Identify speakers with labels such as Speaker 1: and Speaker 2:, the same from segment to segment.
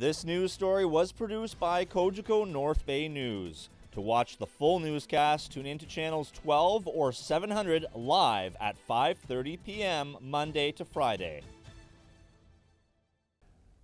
Speaker 1: This news story was produced by Cogeco North Bay News. To watch the full newscast, tune into channels 12 or 700 live at 5:30 p.m. Monday to Friday.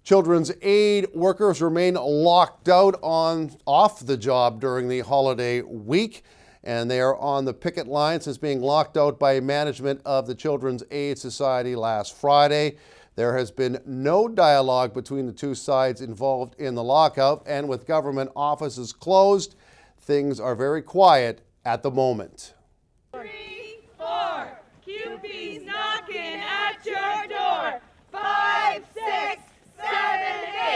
Speaker 2: Children's aid workers remain locked out off the job during the holiday week, and they are on the picket line since being locked out by management of the Children's Aid Society last Friday. There has been no dialogue between the two sides involved in the lockout, and with government offices closed, things are very quiet at the moment.
Speaker 3: 3, 4, QP's knocking at your door. 5, 6, 7,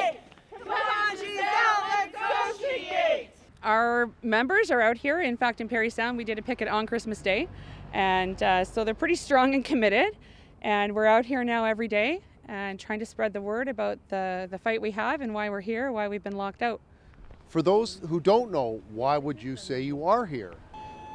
Speaker 3: 8. Come on, Giselle, negotiate.
Speaker 4: Our members are out here. In fact, in Parry Sound, we did a picket on Christmas Day, and so they're pretty strong and committed. And we're out here now every day and trying to spread the word about the fight we have and why we're here, why we've been locked out.
Speaker 2: For those who don't know, why would you say you are here?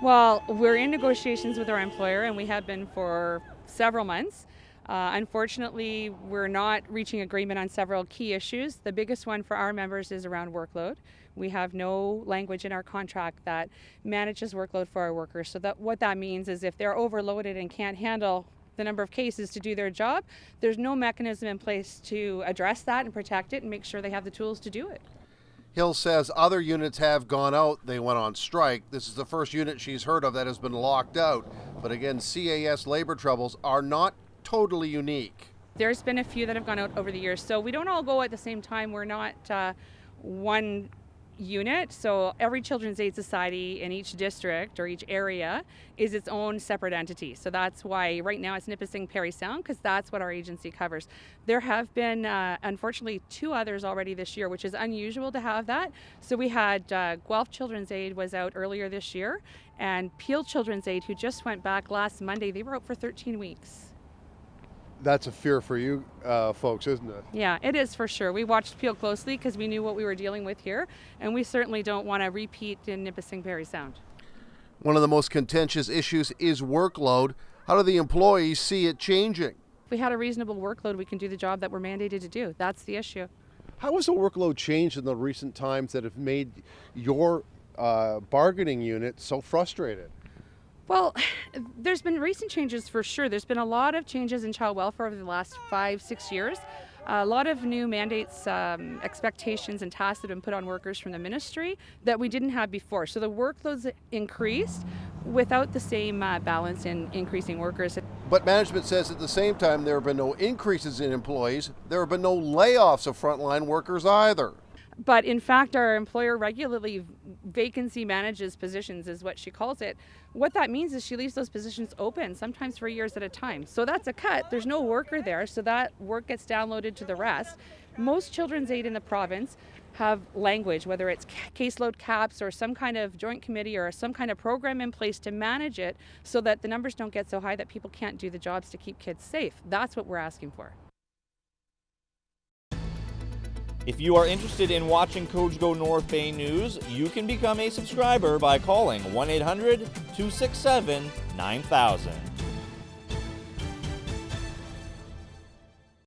Speaker 4: Well, we're in negotiations with our employer, and we have been for several months. Unfortunately, we're not reaching agreement on several key issues. The biggest one for our members is around workload. We have no language in our contract that manages workload for our workers. So what that means is if they're overloaded and can't handle the number of cases to do their job, there's no mechanism in place to address that and protect it and make sure they have the tools to do it.
Speaker 2: Hill says other units have gone out. They went on strike. This is the first unit she's heard of that has been locked out. But again, CAS labor troubles are not totally unique.
Speaker 4: There's been a few that have gone out over the years, so we don't all go at the same time. We're not one unit, so every Children's Aid Society in each district or each area is its own separate entity. So that's why right now it's Nipissing Parry Sound, because that's what our agency covers. There have been unfortunately 2 others already this year, which is unusual to have that. So we had Guelph Children's Aid was out earlier this year, and Peel Children's Aid, who just went back last Monday, they were out for 13 weeks.
Speaker 2: That's a fear for you folks, isn't it?
Speaker 4: Yeah, it is for sure. We watched Peel closely because we knew what we were dealing with here, and we certainly don't want to repeat in Nipissing Parry Sound.
Speaker 2: One of the most contentious issues is workload. How do the employees see it changing?
Speaker 4: If we had a reasonable workload, we can do the job that we're mandated to do. That's the issue.
Speaker 2: How has the workload changed in the recent times that have made your bargaining unit so frustrated?
Speaker 4: Well, there's been recent changes for sure. There's been a lot of changes in child welfare over the last 5-6 years. A lot of new mandates, expectations and tasks that have been put on workers from the ministry that we didn't have before. So the workloads increased without the same balance in increasing workers.
Speaker 2: But management says at the same time there have been no increases in employees. There have been no layoffs of frontline workers either.
Speaker 4: But in fact, our employer regularly vacancy manages positions, is what she calls it. What that means is she leaves those positions open, sometimes for years at a time. So that's a cut. There's no worker there, so that work gets downloaded to the rest. Most Children's Aid in the province have language, whether it's caseload caps or some kind of joint committee or some kind of program in place to manage it so that the numbers don't get so high that people can't do the jobs to keep kids safe. That's what we're asking for.
Speaker 1: If you are interested in watching Cogeco North Bay News, you can become a subscriber by calling 1-800-267-9000.